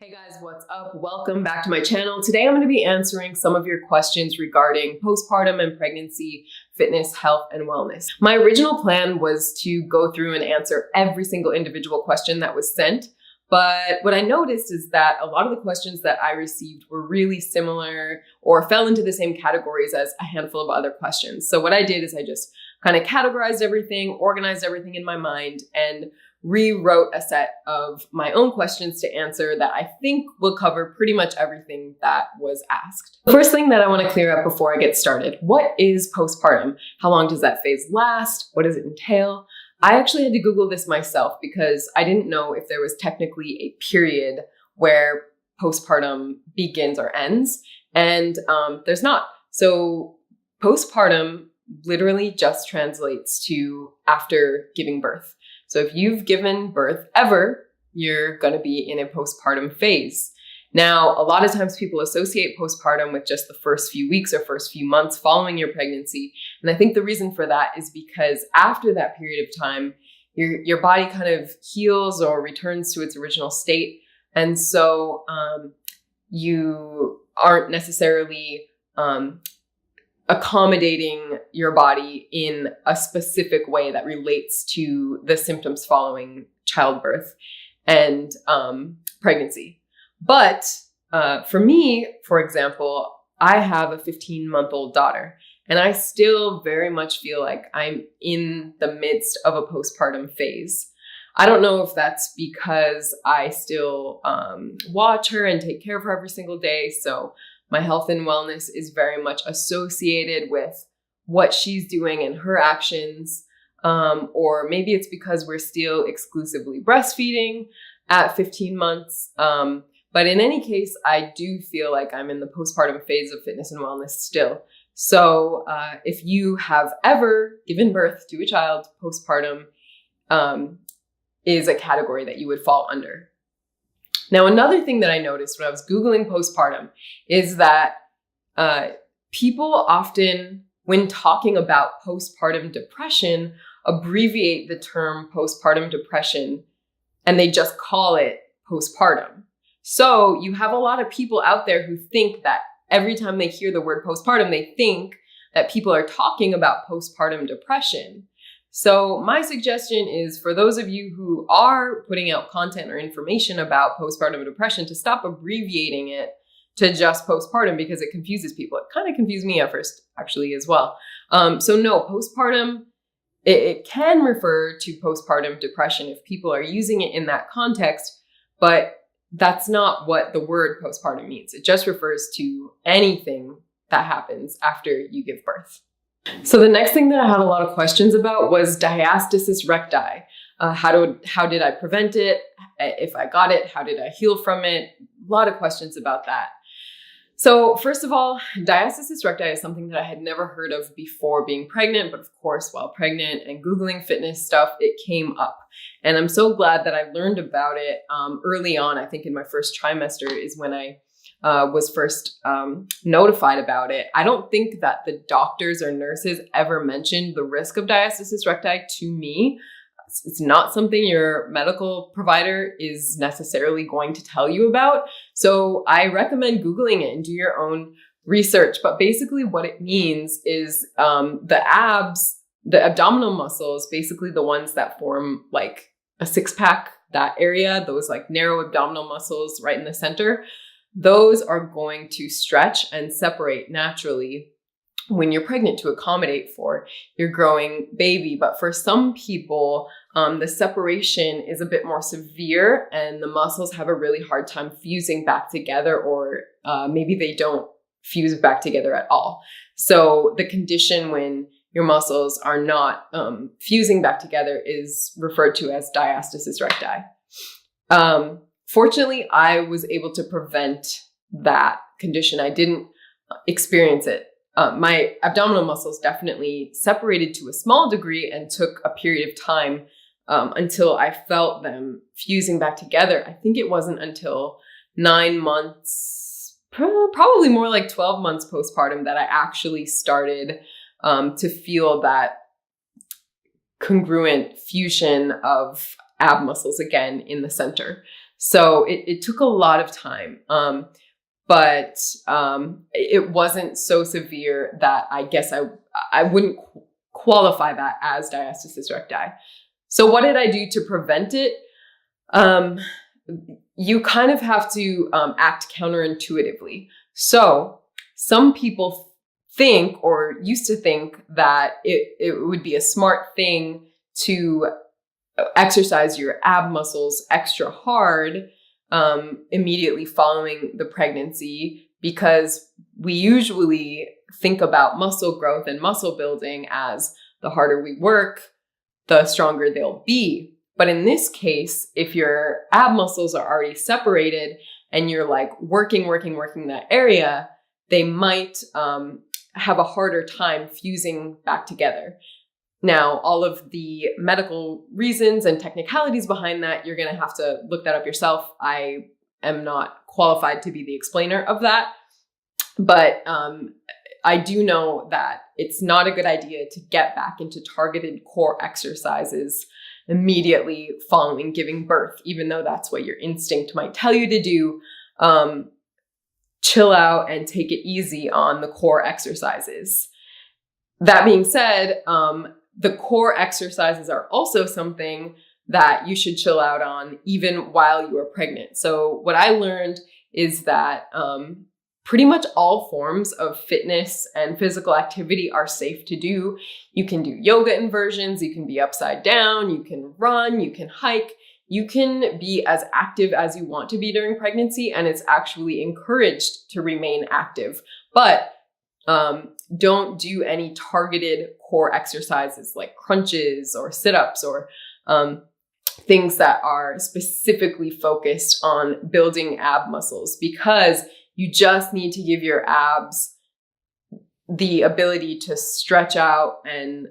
Hey guys, what's up? Welcome back to my channel. Today I'm going to be answering some of your questions regarding postpartum and pregnancy, fitness, health, and wellness. My original plan was to go through and answer every single individual question that was sent, but what I noticed is that a lot of the questions that I received were really similar or fell into the same categories as a handful of other questions. So what I did is I just kind of categorized everything, organized everything in my mind, and rewrote a set of my own questions to answer that I think will cover pretty much everything that was asked. The first thing that I want to clear up before I get started, what is postpartum? How long does that phase last? What does it entail? I actually had to Google this myself because I didn't know if there was technically a period where postpartum begins or ends, and there's not. So postpartum literally just translates to after giving birth. So if you've given birth ever, you're going to be in a postpartum phase. Now, a lot of times people associate postpartum with just the first few weeks or first few months following your pregnancy. And I think the reason for that is because after that period of time, your body kind of heals or returns to its original state. And so you aren't necessarily accommodating your body in a specific way that relates to the symptoms following childbirth and pregnancy. But for me, for example, I have a 15-month-old daughter, and I still very much feel like I'm in the midst of a postpartum phase. I don't know if that's because I still watch her and take care of her every single day. So my health and wellness is very much associated with what she's doing and her actions. Or maybe it's because we're still exclusively breastfeeding at 15 months. But in any case, I do feel like I'm in the postpartum phase of fitness and wellness still. So if you have ever given birth to a child, postpartum is a category that you would fall under. Now, another thing that I noticed when I was Googling postpartum is that people often, when talking about postpartum depression, abbreviate the term postpartum depression and they just call it postpartum. So you have a lot of people out there who think that every time they hear the word postpartum, they think that people are talking about postpartum depression. So my suggestion is for those of you who are putting out content or information about postpartum depression to stop abbreviating it to just postpartum because it confuses people. It kind of confused me at first, actually, as well. So no, postpartum, it can refer to postpartum depression if people are using it in that context, but that's not what the word postpartum means. It just refers to anything that happens after you give birth. So the next thing that I had a lot of questions about was diastasis recti. How did I prevent it? If I got it, how did I heal from it? A lot of questions about that. So first of all, diastasis recti is something that I had never heard of before being pregnant, but of course, while pregnant and Googling fitness stuff, it came up. And I'm so glad that I learned about it early on. I think in my first trimester is when I was first notified about it. I don't think that the doctors or nurses ever mentioned the risk of diastasis recti to me. It's not something your medical provider is necessarily going to tell you about. So I recommend Googling it and do your own research. But basically what it means is the abs, the abdominal muscles, basically the ones that form like a six-pack, that area, those like narrow abdominal muscles right in the center, those are going to stretch and separate naturally when you're pregnant to accommodate for your growing baby. But for some people, the separation is a bit more severe and the muscles have a really hard time fusing back together, or maybe they don't fuse back together at all. So the condition when your muscles are not fusing back together is referred to as diastasis recti. Fortunately, I was able to prevent that condition. I didn't experience it. My abdominal muscles definitely separated to a small degree and took a period of time until I felt them fusing back together. I think it wasn't until 9 months, probably more like 12 months postpartum, that I actually started to feel that congruent fusion of ab muscles again in the center. So it took a lot of time. But it wasn't so severe that I guess I wouldn't qualify that as diastasis recti. So what did I do to prevent it? You kind of have to act counterintuitively. So some people think, or used to think, that it would be a smart thing to exercise your ab muscles extra hard immediately following the pregnancy, because we usually think about muscle growth and muscle building as the harder we work, the stronger they'll be. But in this case, if your ab muscles are already separated and you're like working that area, they might have a harder time fusing back together. Now, all of the medical reasons and technicalities behind that, you're going to have to look that up yourself. I am not qualified to be the explainer of that. But I do know that it's not a good idea to get back into targeted core exercises immediately following giving birth, even though that's what your instinct might tell you to do. Chill out and take it easy on the core exercises. That being said, the core exercises are also something that you should chill out on even while you are pregnant. So what I learned is that pretty much all forms of fitness and physical activity are safe to do. You can do yoga inversions, you can be upside down, you can run, you can hike, you can be as active as you want to be during pregnancy, and it's actually encouraged to remain active. But don't do any targeted core exercises like crunches or sit-ups or things that are specifically focused on building ab muscles, because you just need to give your abs the ability to stretch out and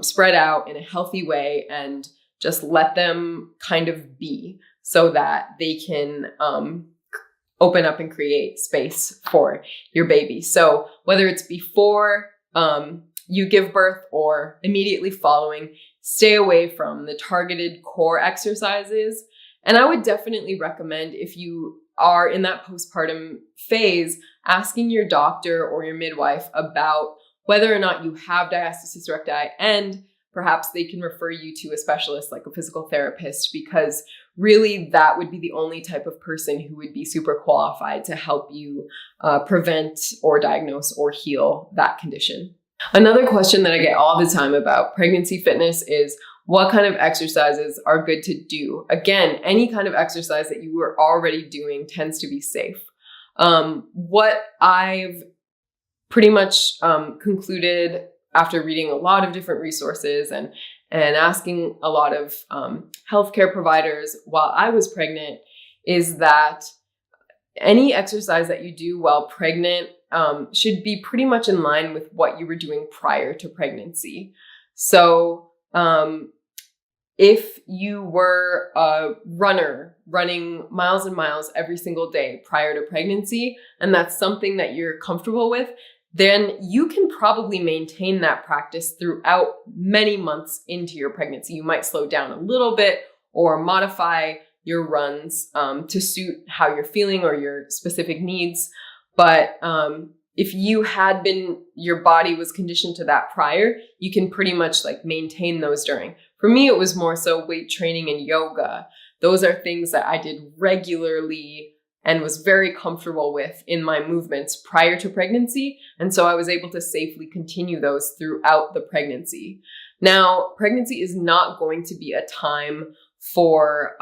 spread out in a healthy way, and just let them kind of be, so that they can open up and create space for your baby. So whether it's before you give birth or immediately following, stay away from the targeted core exercises. And I would definitely recommend, if you are in that postpartum phase, asking your doctor or your midwife about whether or not you have diastasis recti, and perhaps they can refer you to a specialist like a physical therapist, because really that would be the only type of person who would be super qualified to help you prevent or diagnose or heal that condition. Another question that I get all the time about pregnancy fitness is, what kind of exercises are good to do? Again, any kind of exercise that you were already doing tends to be safe. What I've pretty much concluded after reading a lot of different resources and asking a lot of healthcare providers while I was pregnant is that any exercise that you do while pregnant should be pretty much in line with what you were doing prior to pregnancy. So if you were a runner running miles and miles every single day prior to pregnancy, and that's something that you're comfortable with, then you can probably maintain that practice throughout many months into your pregnancy. You might slow down a little bit or modify your runs to suit how you're feeling or your specific needs. But if your body was conditioned to that prior, you can pretty much like maintain those during. For me, it was more so weight training and yoga. Those are things that I did regularly and was very comfortable with in my movements prior to pregnancy. And so I was able to safely continue those throughout the pregnancy. Now, pregnancy is not going to be a time for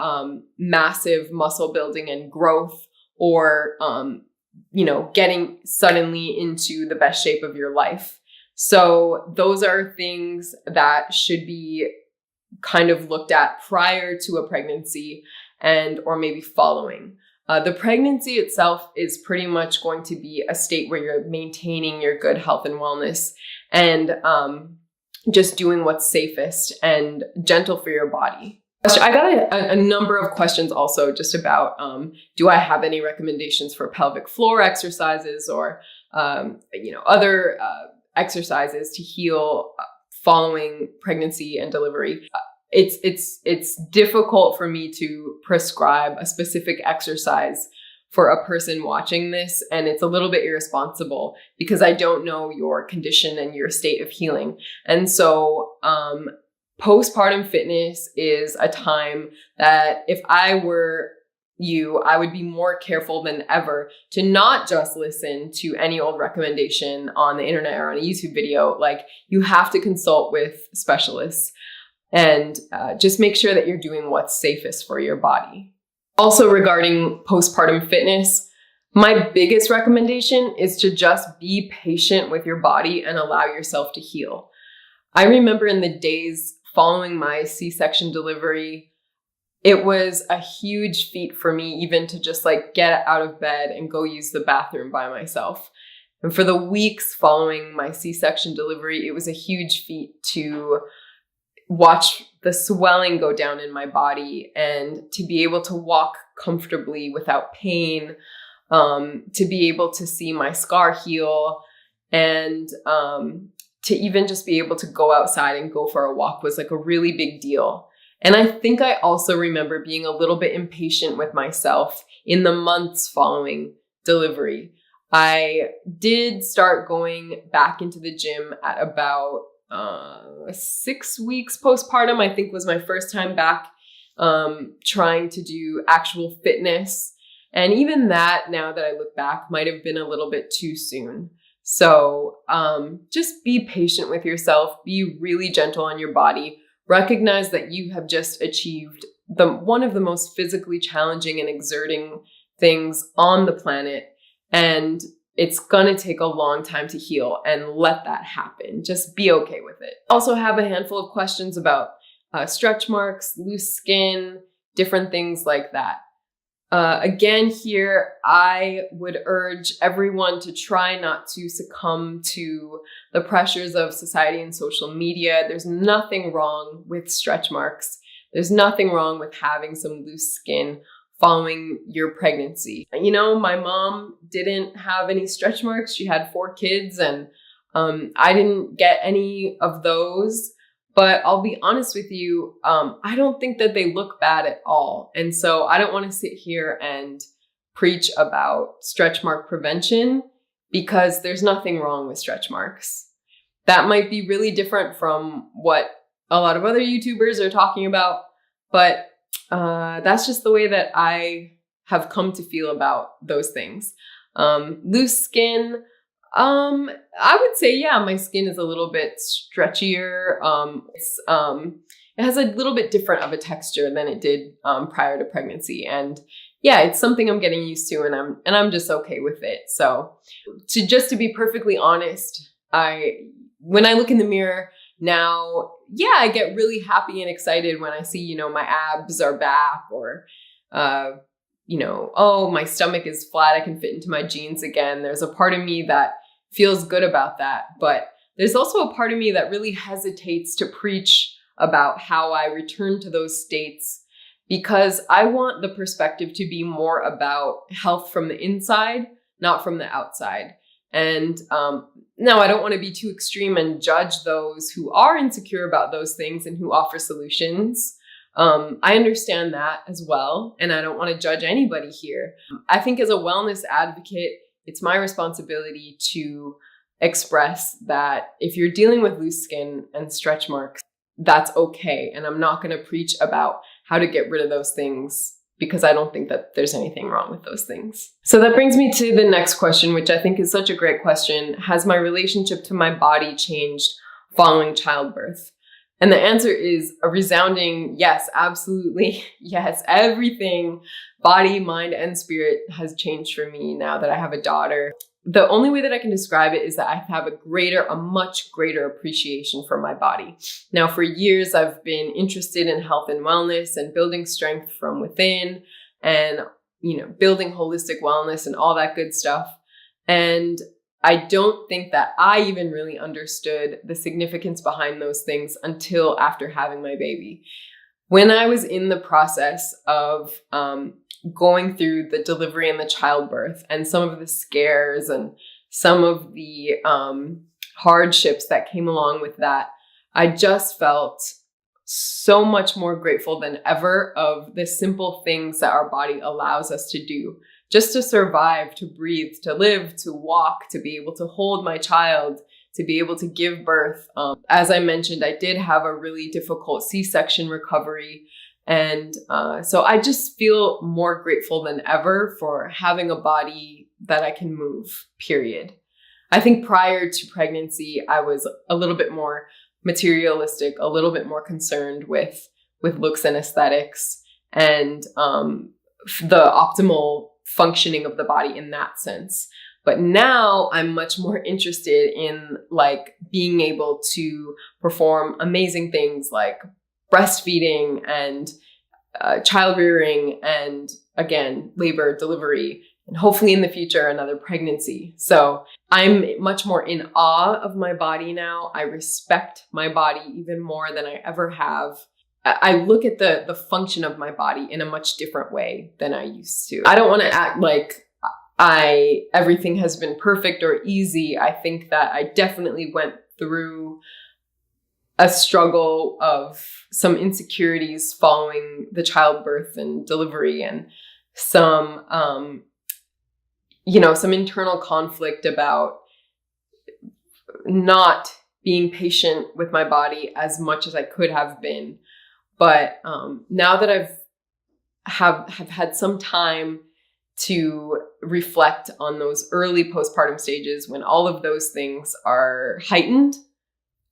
massive muscle building and growth, or getting suddenly into the best shape of your life. So those are things that should be kind of looked at prior to a pregnancy or maybe following. The pregnancy itself is pretty much going to be a state where you're maintaining your good health and wellness, and just doing what's safest and gentle for your body. I got a number of questions also just about, do I have any recommendations for pelvic floor exercises or, other exercises to heal following pregnancy and delivery? it's difficult for me to prescribe a specific exercise for a person watching this. And it's a little bit irresponsible because I don't know your condition and your state of healing. And so, postpartum fitness is a time that if I were you, I would be more careful than ever to not just listen to any old recommendation on the internet or on a YouTube video. Like, you have to consult with specialists and just make sure that you're doing what's safest for your body. Also, regarding postpartum fitness, my biggest recommendation is to just be patient with your body and allow yourself to heal. I remember in the days following my C-section delivery, it was a huge feat for me even to just like get out of bed and go use the bathroom by myself. And for the weeks following my C-section delivery, it was a huge feat to watch the swelling go down in my body and to be able to walk comfortably without pain, to be able to see my scar heal, and to even just be able to go outside and go for a walk was like a really big deal. And I think I also remember being a little bit impatient with myself in the months following delivery. I did start going back into the gym at about 6 weeks postpartum, I think was my first time back, trying to do actual fitness. And even that, now that I look back, might have been a little bit too soon. So just be patient with yourself, be really gentle on your body, recognize that you have just achieved one of the most physically challenging and exerting things on the planet. And it's going to take a long time to heal, and let that happen. Just be okay with it. Also have a handful of questions about stretch marks, loose skin, different things like that. Again, here, I would urge everyone to try not to succumb to the pressures of society and social media. There's nothing wrong with stretch marks. There's nothing wrong with having some loose skin following your pregnancy. You know, my mom didn't have any stretch marks. She had 4 kids, and I didn't get any of those. But I'll be honest with you, I don't think that they look bad at all. And so I don't want to sit here and preach about stretch mark prevention, because there's nothing wrong with stretch marks. That might be really different from what a lot of other YouTubers are talking about, but that's just the way that I have come to feel about those things. Loose skin, I would say, yeah, my skin is a little bit stretchier. It has a little bit different of a texture than it did prior to pregnancy. And yeah, it's something I'm getting used to, and I'm just okay with it. So to be perfectly honest, when I look in the mirror now, yeah, I get really happy and excited when I see, you know, my abs are back, or, you know, oh, my stomach is flat, I can fit into my jeans again. There's a part of me that feels good about that. But there's also a part of me that really hesitates to preach about how I return to those states, because I want the perspective to be more about health from the inside, not from the outside. And now I don't want to be too extreme and judge those who are insecure about those things and who offer solutions. I understand that as well, and I don't want to judge anybody here. I think as a wellness advocate, it's my responsibility to express that if you're dealing with loose skin and stretch marks, that's okay. And I'm not going to preach about how to get rid of those things, because I don't think that there's anything wrong with those things. So that brings me to the next question, which I think is such a great question. Has my relationship to my body changed following childbirth? And the answer is a resounding yes, absolutely. Yes, everything, body, mind, and spirit has changed for me now that I have a daughter. The only way that I can describe it is that I have a much greater appreciation for my body. Now, for years, I've been interested in health and wellness and building strength from within, and, you know, building holistic wellness and all that good stuff. And I don't think that I even really understood the significance behind those things until after having my baby. When I was in the process of going through the delivery and the childbirth and some of the scares and some of the hardships that came along with that, I just felt so much more grateful than ever of the simple things that our body allows us to do just to survive, to breathe, to live, to walk, to be able to hold my child, to be able to give birth. As I mentioned, I did have a really difficult C-section recovery. And so I just feel more grateful than ever for having a body that I can move, period. I think prior to pregnancy, I was a little bit more materialistic, a little bit more concerned with looks and aesthetics and the optimal functioning of the body in that sense. But now I'm much more interested in like being able to perform amazing things like breastfeeding and child rearing and again, labor, delivery, and hopefully in the future, another pregnancy. So I'm much more in awe of my body now. I respect my body even more than I ever have. I look at the function of my body in a much different way than I used to. I don't want to act like everything has been perfect or easy. I think that I definitely went through a struggle of some insecurities following the childbirth and delivery and some internal conflict about not being patient with my body as much as I could have been. But now that have had some time to reflect on those early postpartum stages when all of those things are heightened,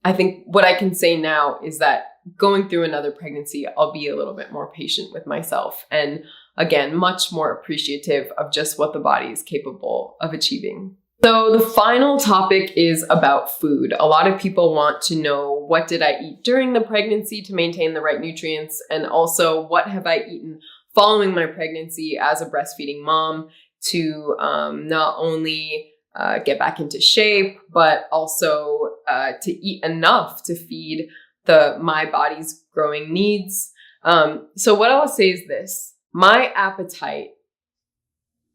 I think what I can say now is that going through another pregnancy, I'll be a little bit more patient with myself. And again, much more appreciative of just what the body is capable of achieving. So the final topic is about food. A lot of people want to know, what did I eat during the pregnancy to maintain the right nutrients? And also, what have I eaten following my pregnancy as a breastfeeding mom to not only get back into shape, but also to eat enough to feed my body's growing needs. So what I'll say is this: my appetite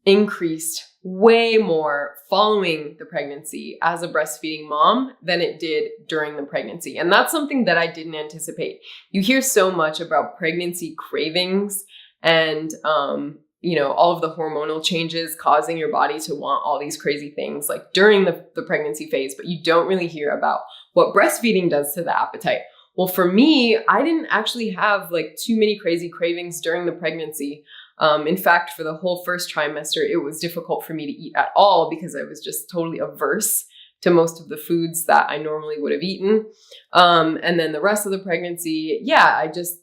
increased way more following the pregnancy as a breastfeeding mom than it did during the pregnancy. And that's something that I didn't anticipate. You hear so much about pregnancy cravings and, all of the hormonal changes causing your body to want all these crazy things like during the pregnancy phase, but you don't really hear about what breastfeeding does to the appetite. Well, for me, I didn't actually have like too many crazy cravings during the pregnancy. In fact, for the whole first trimester, it was difficult for me to eat at all because I was just totally averse to most of the foods that I normally would have eaten. And then the rest of the pregnancy, I just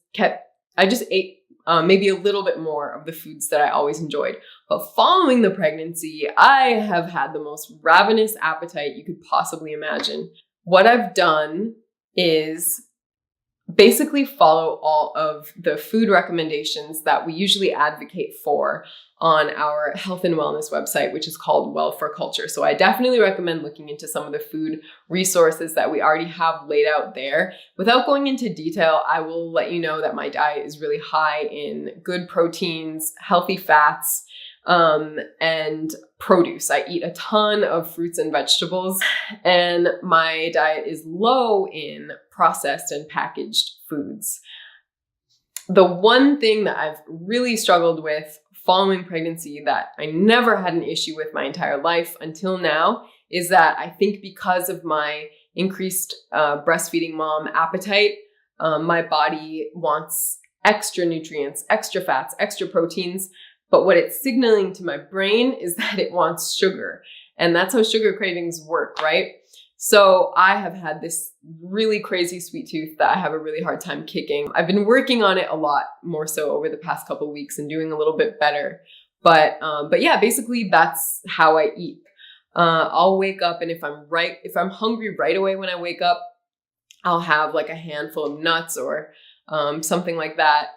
ate maybe a little bit more of the foods that I always enjoyed. But following the pregnancy, I have had the most ravenous appetite you could possibly imagine. What I've done is basically follow all of the food recommendations that we usually advocate for on our health and wellness website, which is called Well4Culture. So I definitely recommend looking into some of the food resources that we already have laid out there. Without going into detail, I will let you know that my diet is really high in good proteins, healthy fats, and produce. I eat a ton of fruits and vegetables, and my diet is low in processed and packaged foods. The one thing that I've really struggled with following pregnancy that I never had an issue with my entire life until now is that I think because of my increased breastfeeding mom appetite, my body wants extra nutrients, extra fats, extra proteins. But what it's signaling to my brain is that it wants sugar. And that's how sugar cravings work, right? So I have had this really crazy sweet tooth that I have a really hard time kicking. I've been working on it a lot more so over the past couple of weeks and doing a little bit better. But yeah, basically that's how I eat. I'll wake up, and if I'm hungry right away when I wake up, I'll have like a handful of nuts or something like that.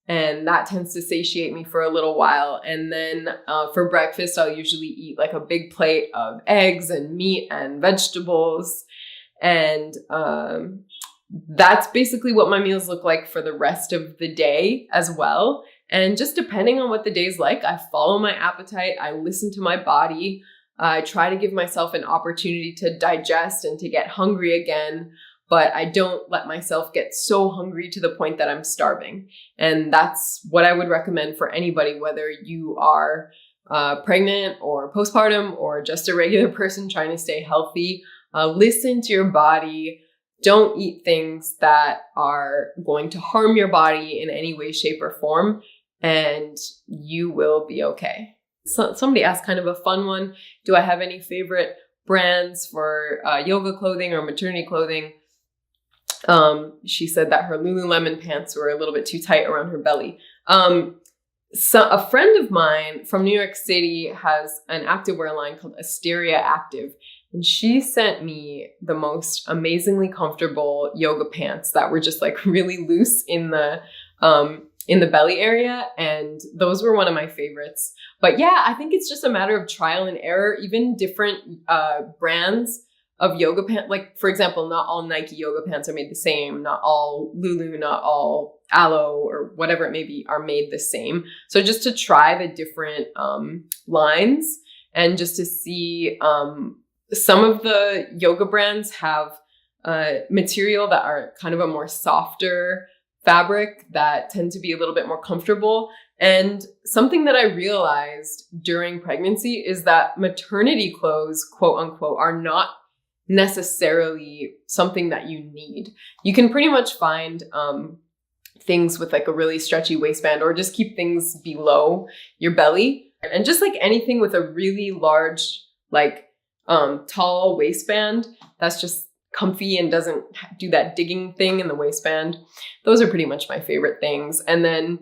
And that tends to satiate me for a little while. And then for breakfast, I'll usually eat like a big plate of eggs and meat and vegetables. And that's basically what my meals look like for the rest of the day as well. And just depending on what the day's like, I follow my appetite. I listen to my body. I try to give myself an opportunity to digest and to get hungry again. but I don't let myself get so hungry to the point that I'm starving. And that's what I would recommend for anybody, whether you are pregnant or postpartum or just a regular person trying to stay healthy. Listen to your body. Don't eat things that are going to harm your body in any way, shape, or form, and you will be okay. So, somebody asked kind of a fun one. Do I have any favorite brands for yoga clothing or maternity clothing? She said that her Lululemon pants were a little bit too tight around her belly. So a friend of mine from New York City has an activewear line called Asteria Active. And she sent me the most amazingly comfortable yoga pants that were just like really loose in the belly area. And those were one of my favorites. But yeah, I think it's just a matter of trial and error. Even different brands of yoga pants, like for example, not all Nike yoga pants are made the same. Not all Lulu, not all Aloe or whatever it may be are made the same. So just to try the different lines and just to see some of the yoga brands have material that are kind of a more softer fabric that tend to be a little bit more comfortable. And something that I realized during pregnancy is that maternity clothes, quote unquote, are not necessarily something that you need. You can pretty much find things with like a really stretchy waistband or just keep things below your belly. And just like anything with a really large, like tall waistband that's just comfy and doesn't do that digging thing in the waistband. Those are pretty much my favorite things. And then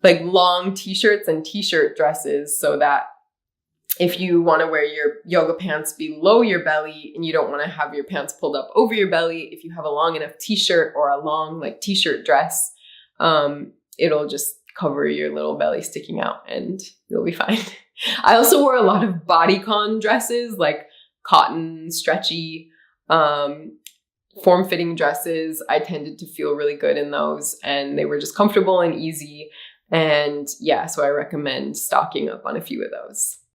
like long t-shirts and t-shirt dresses so that if you want to wear your yoga pants below your belly and you don't want to have your pants pulled up over your belly, if you have a long enough t-shirt or a long like t-shirt dress, it'll just cover your little belly sticking out and you'll be fine. I also wore a lot of bodycon dresses, like cotton, stretchy, form-fitting dresses. I tended to feel really good in those and they were just comfortable and easy. And yeah, so I recommend stocking up on a few of those.